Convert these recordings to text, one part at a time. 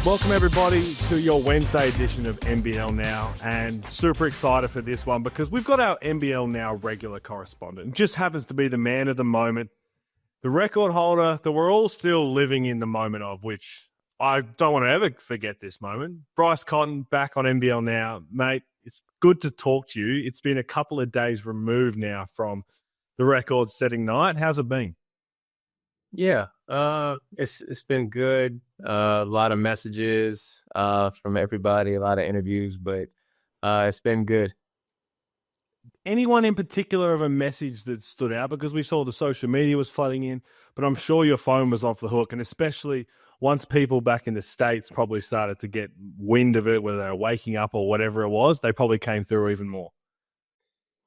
Welcome everybody to your Wednesday edition of NBL Now, and super excited for this one because we've got our NBL Now regular correspondent. It just happens to be the man of the moment, the record holder that we're all still living in the moment of, which I don't want to ever forget this moment. Bryce Cotton back on NBL Now. Mate, it's good to talk to you. It's been a couple of days removed now from the record-setting night. How's it been? Yeah, it's been good. A lot of messages from everybody, a lot of interviews, but it's been good. Anyone in particular of a message that stood out? Because we saw the social media was flooding in, but I'm sure your phone was off the hook, and especially once people back in the States probably started to get wind of it, whether they were waking up or whatever it was, they probably came through even more.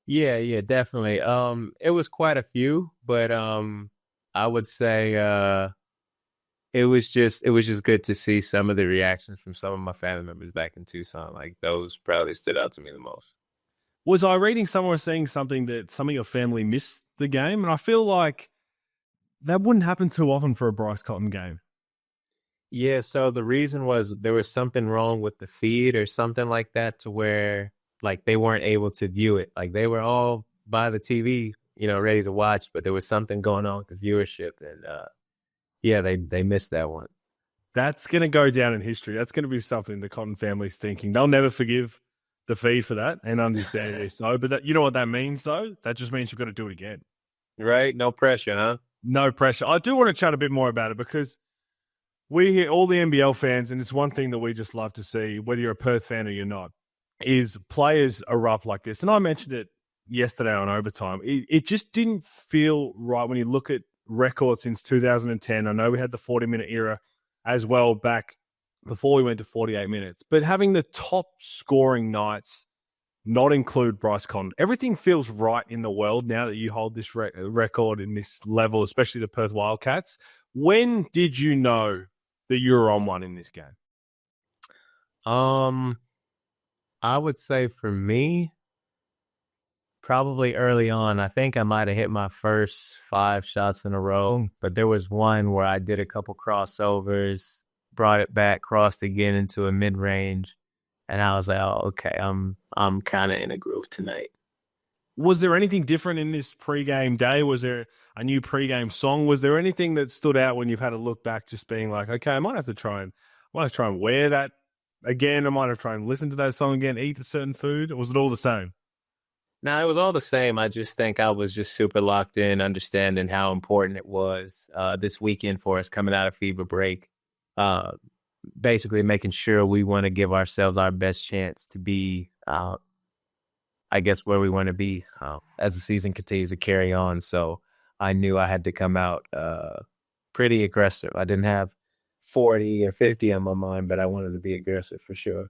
Yeah, definitely. It was quite a few, but I would say it was just good to see some of the reactions from some of my family members back in Tucson. Like, those probably stood out to me the most. Was I reading somewhere saying something that some of your family missed the game? And I feel like that wouldn't happen too often for a Bryce Cotton game. Yeah, so the reason was there was something wrong with the feed or something like that, to where like they weren't able to view it. Like, they were all by the TV, ready to watch, but there was something going on with the viewership, and yeah, they missed that one. That's going to go down in history. That's going to be something the Cotton family's thinking. They'll never forgive the feed for that, and understandably so. But you know what that means, though? That just means you've got to do it again. Right? No pressure, huh? No pressure. I do want to chat a bit more about it because we hear all the NBL fans, and it's one thing that we just love to see, whether you're a Perth fan or you're not, is players erupt like this. And I mentioned it yesterday on Overtime. It just didn't feel right when you look at records since 2010. I know we had the 40-minute era as well back before we went to 48 minutes. But having the top scoring nights not include Bryce Cotton, everything feels right in the world now that you hold this record in this level, especially the Perth Wildcats. When did you know that you were on one in this game? I would say for me, probably early on. I think I might have hit my first 5 shots in a row, but there was one where I did a couple crossovers, brought it back, crossed again into a mid-range, and I was like, "Oh, okay, I'm kind of in a groove tonight." Was there anything different in this pregame day? Was there a new pregame song? Was there anything that stood out when you've had a look back, just being like, okay, I might have to try and wear that again. I might have to try and listen to that song again, eat a certain food. Or was it all the same? No, it was all the same. I just think I was just super locked in, understanding how important it was this weekend for us coming out of FIBA break. Basically making sure we want to give ourselves our best chance to be, I guess, where we want to be as the season continues to carry on. So I knew I had to come out pretty aggressive. I didn't have 40 or 50 on my mind, but I wanted to be aggressive for sure.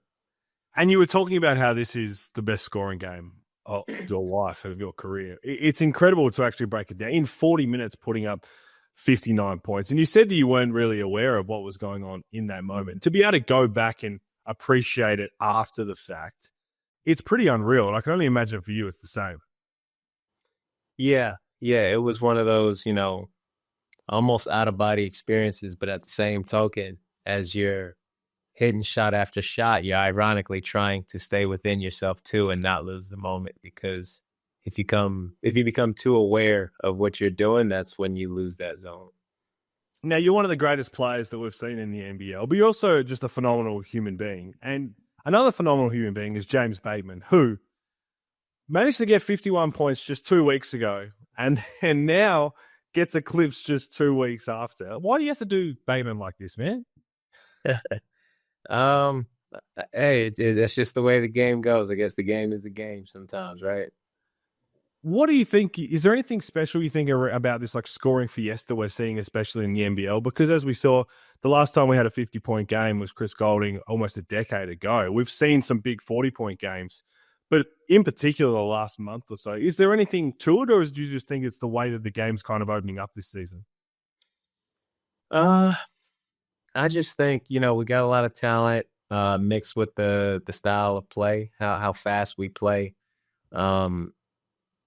And you were talking about how this is the best scoring game of your life, of your career. It's incredible to actually break it down. In 40 minutes, putting up 59 points. And you said that you weren't really aware of what was going on in that moment. To be able to go back and appreciate it after the fact, it's pretty unreal. And I can only imagine for you it's the same. Yeah, it was one of those, almost out-of-body experiences, but at the same token, as you're hitting shot after shot, you're ironically trying to stay within yourself too and not lose the moment, because if you become too aware of what you're doing, that's when you lose that zone. Now, you're one of the greatest players that we've seen in the NBL, but you're also just a phenomenal human being. And another phenomenal human being is James Bateman, who managed to get 51 points just 2 weeks ago and now gets eclipsed just 2 weeks after. Why do you have to do Bateman like this, man? Hey, that's just the way the game goes. I guess the game is the game sometimes, right? What do you think? Is there anything special you think about this, like, scoring fiesta we're seeing, especially in the NBL? Because as we saw, the last time we had a 50-point game was Chris Goulding almost a decade ago. We've seen some big 40-point games, but in particular the last month or so. Is there anything to it, or do you just think it's the way that the game's kind of opening up this season? I just think, we got a lot of talent mixed with the style of play, how fast we play.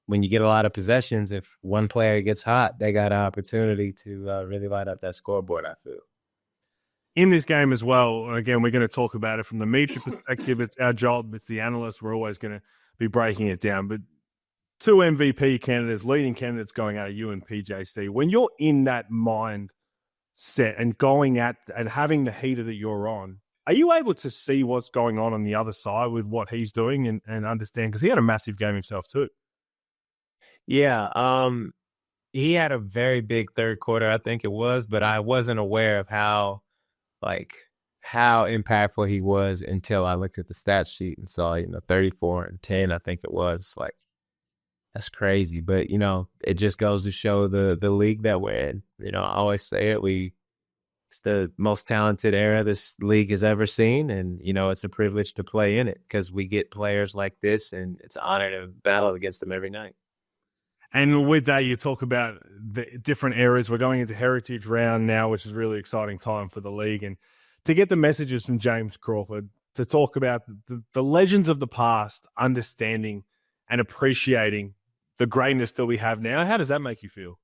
When you get a lot of possessions, if one player gets hot, they got an opportunity to really light up that scoreboard, I feel. in this game as well, again, we're going to talk about it from the media perspective. It's our job. It's the analysts. We're always going to be breaking it down. But two MVP candidates, leading candidates going out of you and PJC, when you're in that mindset and going at and having the heater that you're on, are you able to see what's going on the other side with what he's doing and understand? Because he had a massive game himself too. Yeah, he had a very big third quarter, I think it was, but I wasn't aware of like how impactful he was until I looked at the stat sheet and saw, 34 and 10, I think it was. Like, that's crazy. But, it just goes to show the league that we're in. I always say it's the most talented era this league has ever seen. And, it's a privilege to play in it because we get players like this, and it's an honor to battle against them every night. And with that, you talk about the different eras. We're going into Heritage Round now, which is a really exciting time for the league. And to get the messages from James Crawford to talk about the legends of the past, understanding and appreciating the greatness that we have now, how does that make you feel?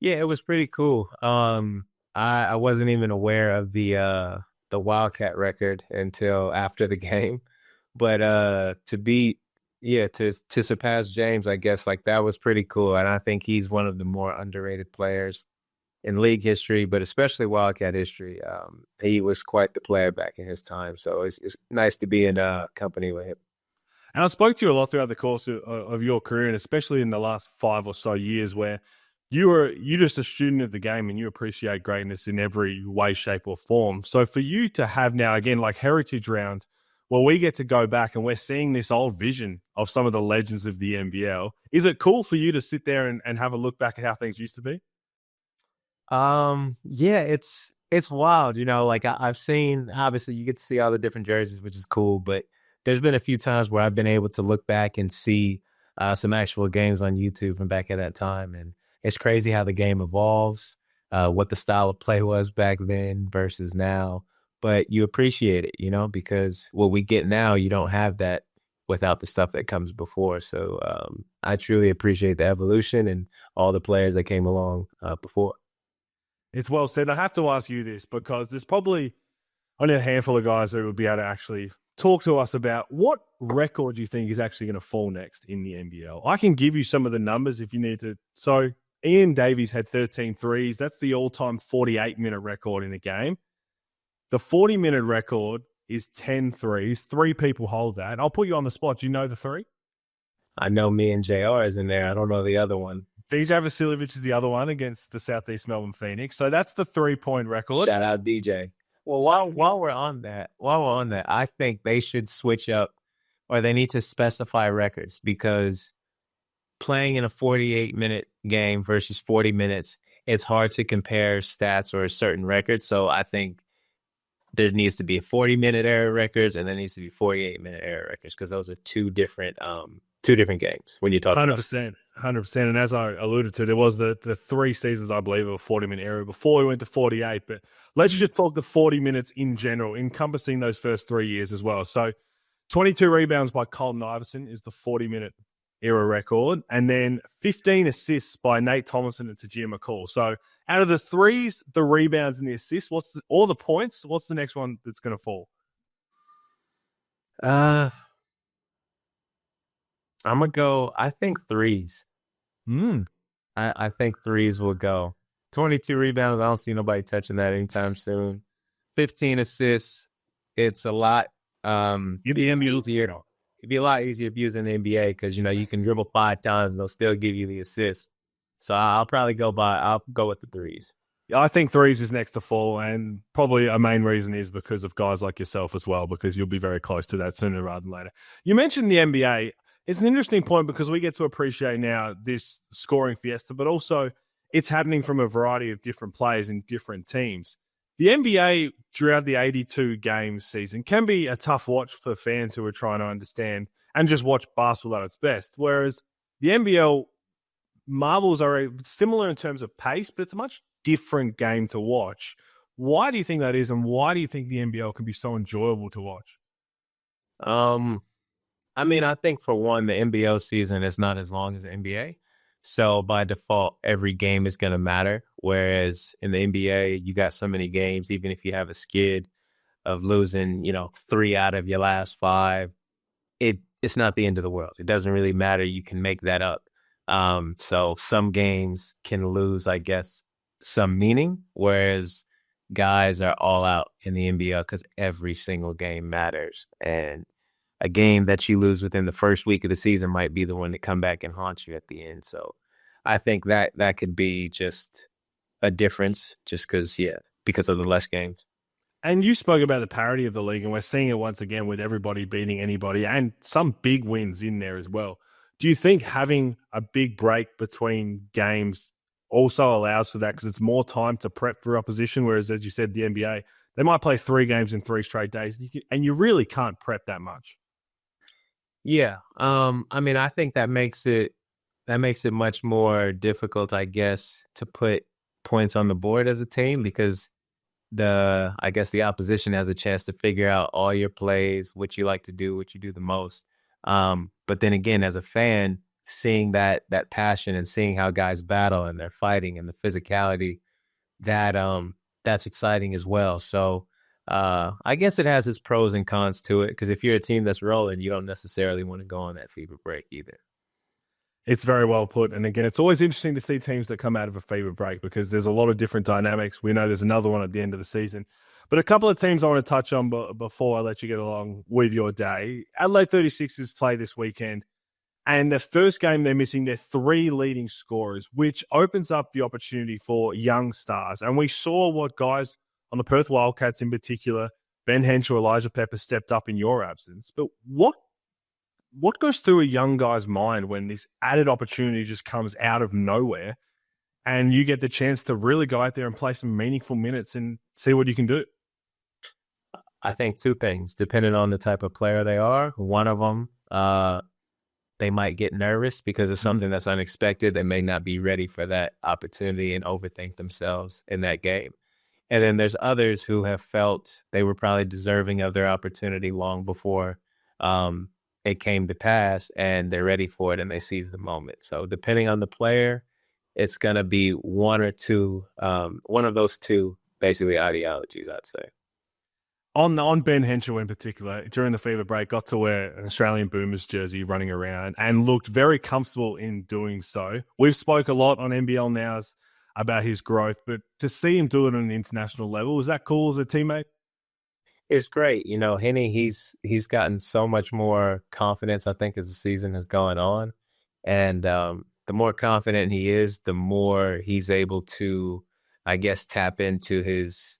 Yeah, it was pretty cool. I wasn't even aware of the Wildcat record until after the game. But to surpass James, I guess, like, that was pretty cool. And I think he's one of the more underrated players in league history, but especially Wildcat history. He was quite the player back in his time. So it's nice to be in company with him. And I spoke to you a lot throughout the course of your career, and especially in the last 5 or so years, where you're just a student of the game and you appreciate greatness in every way, shape, or form. So for you to have now, again, like Heritage Round, well, we get to go back and we're seeing this old vision of some of the legends of the NBL. Is it cool for you to sit there and have a look back at how things used to be? Yeah, it's wild. Like, I've seen, obviously you get to see all the different jerseys, which is cool, but there's been a few times where I've been able to look back and see some actual games on YouTube from back at that time. And it's crazy how the game evolves, what the style of play was back then versus now. But you appreciate it, because what we get now, you don't have that without the stuff that comes before. So I truly appreciate the evolution and all the players that came along before. It's well said. I have to ask you this because there's probably only a handful of guys that would be able to actually talk to us about what record do you think is actually going to fall next in the NBL. I can give you some of the numbers if you need to. So Ian Davies had 13 threes. That's the all-time 48-minute record in a game. The 40-minute record is 10 threes. 3 people hold that. I'll put you on the spot. Do you know the 3? I know me and JR is in there. I don't know the other one. DJ Vasiljevic is the other one against the Southeast Melbourne Phoenix. So that's the 3-point record. Shout out DJ. Well, while we're on that, I think they should switch up, or they need to specify records, because playing in a 48-minute game versus 40 minutes, it's hard to compare stats or certain records. So I think there needs to be 40-minute era records, and there needs to be 48-minute era records, because those are two different games when you talk 100%. 100%. And as I alluded to, there was the 3 seasons, I believe, of a 40-minute era before we went to 48. But let's just talk the 40 minutes in general, encompassing those first 3 years as well. So 22 rebounds by Colton Iverson is the 40-minute era record. And then 15 assists by Nate Thomason and Tajir McCall. So out of the threes, the rebounds and the assists, all the points, what's the next one that's going to fall? I'm going to go, I think, threes. I think threes will go. 22 rebounds, I don't see nobody touching that anytime soon. 15 assists, it's a lot easier. It'd be a lot easier to use in the NBA because, you can dribble 5 times and they'll still give you the assist. So I'll go with the threes. I think threes is next to fall, and probably a main reason is because of guys like yourself as well, because you'll be very close to that sooner rather than later. You mentioned the NBA. It's an interesting point because we get to appreciate now this scoring fiesta, but also it's happening from a variety of different players in different teams. The NBA throughout the 82 games season can be a tough watch for fans who are trying to understand and just watch basketball at its best. Whereas the NBL marbles are similar in terms of pace, but it's a much different game to watch. Why do you think that is, and why do you think the NBL can be so enjoyable to watch? I think, for one, the NBL season is not as long as the NBA. So by default, every game is going to matter. Whereas in the NBA, you got so many games, even if you have a skid of losing, 3 out of your last 5, it's not the end of the world. It doesn't really matter. You can make that up. So some games can lose, I guess, some meaning, whereas guys are all out in the NBL because every single game matters. And a game that you lose within the first week of the season might be the one that come back and haunt you at the end. So I think that could be just a difference just because of the less games. And you spoke about the parity of the league, and we're seeing it once again with everybody beating anybody and some big wins in there as well. Do you think having a big break between games also allows for that because it's more time to prep for opposition? Whereas, as you said, the NBA, they might play 3 games in 3 straight days, and you really can't prep that much. Yeah. I mean, I think that makes it much more difficult, I guess, to put points on the board as a team because I guess the opposition has a chance to figure out all your plays, what you like to do, what you do the most. But then again, as a fan, seeing that passion and seeing how guys battle and they're fighting and the physicality, that's exciting as well. So I guess it has its pros and cons to it because if you're a team that's rolling, you don't necessarily want to go on that fever break either. It's very well put. And again, it's always interesting to see teams that come out of a fever break because there's a lot of different dynamics. We know there's another one at the end of the season. But a couple of teams I want to touch on before I let you get along with your day. Adelaide 36ers play this weekend. And the first game they're missing their 3 leading scorers, which opens up the opportunity for young stars. And we saw what guys on the Perth Wildcats in particular, Ben Henshaw, Elijah Pepper, stepped up in your absence. But what goes through a young guy's mind when this added opportunity just comes out of nowhere and you get the chance to really go out there and play some meaningful minutes and see what you can do? I think 2 things, depending on the type of player they are. One of them, they might get nervous because of something that's unexpected. They may not be ready for that opportunity and overthink themselves in that game. And then there's others who have felt they were probably deserving of their opportunity long before it came to pass, and they're ready for it and they seize the moment. So depending on the player, it's going to be one or two, one of those 2 basically ideologies, I'd say. On Ben Henshaw in particular, during the fever break, got to wear an Australian Boomers jersey running around and looked very comfortable in doing so. We've spoke a lot on NBL Now about his growth, but to see him do it on an international level, was that cool as a teammate? It's great. Henny, he's gotten so much more confidence, I think, as the season has gone on. And the more confident he is, the more he's able to, I guess, tap into his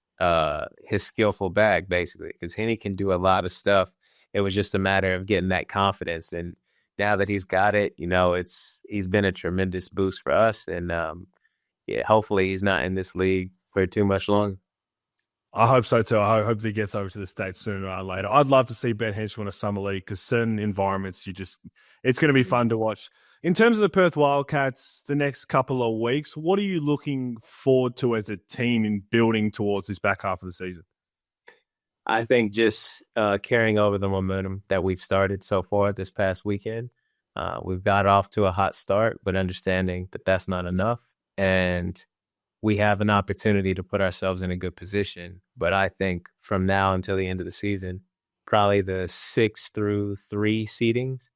skillful bag, basically, because Henny can do a lot of stuff. It was just a matter of getting that confidence. And now that he's got it, he's been a tremendous boost for us. And hopefully he's not in this league for too much longer. I hope so too. I hope he gets over to the States sooner or later. I'd love to see Ben Henshaw in a summer league because certain environments, it's going to be fun to watch. In terms of the Perth Wildcats, the next couple of weeks, what are you looking forward to as a team in building towards this back half of the season? I think just carrying over the momentum that we've started so far this past weekend. We've got off to a hot start, but understanding that that's not enough. And we have an opportunity to put ourselves in a good position. But I think from now until the end of the season, probably the 6 through 3 seedings,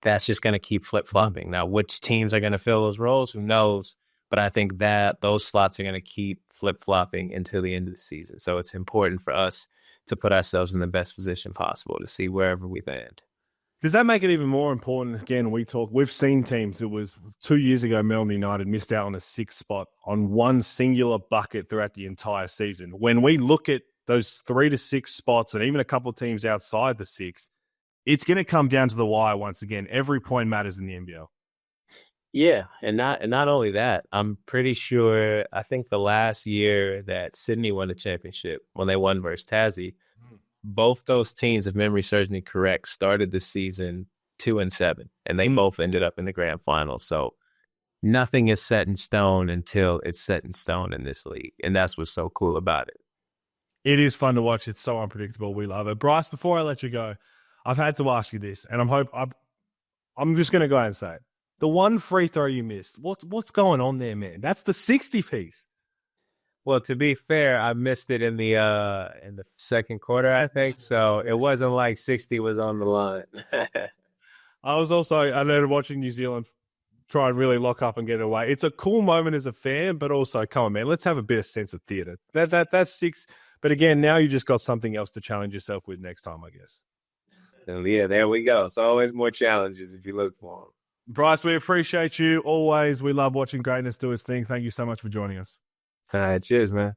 that's just going to keep flip-flopping. Now, which teams are going to fill those roles, who knows? But I think that those slots are going to keep flip-flopping until the end of the season. So it's important for us to put ourselves in the best position possible to see wherever we land. Does that make it even more important? Again, we've seen teams. It was 2 years ago, Melbourne United missed out on a 6th spot on one singular bucket throughout the entire season. When we look at those 3 to 6 spots and even a couple of teams outside the 6, it's going to come down to the wire once again. Every point matters in the NBL. Yeah, and not only that, I'm pretty sure, I think the last year that Sydney won the championship, when they won versus Tassie, both those teams, if memory serves me correct, started the season 2-7, and they both ended up in the grand final. So nothing is set in stone until it's set in stone in this league, and that's what's so cool about it. It is fun to watch. It's so unpredictable. We love it. Bryce, before I let you go, I've had to ask you this, and I'm just going to go ahead and say it. The one free throw you missed. What's going on there, man? That's the 60 piece. Well, to be fair, I missed it in the second quarter, I think. So it wasn't like 60 was on the line. I know watching New Zealand try and really lock up and get it away. It's a cool moment as a fan, but also, come on, man, let's have a bit of sense of theatre. That's six. But again, now you just got something else to challenge yourself with next time, I guess. And yeah, there we go. It's always more challenges if you look for them. Bryce, we appreciate you always. We love watching greatness do its thing. Thank you so much for joining us. All right, cheers, man.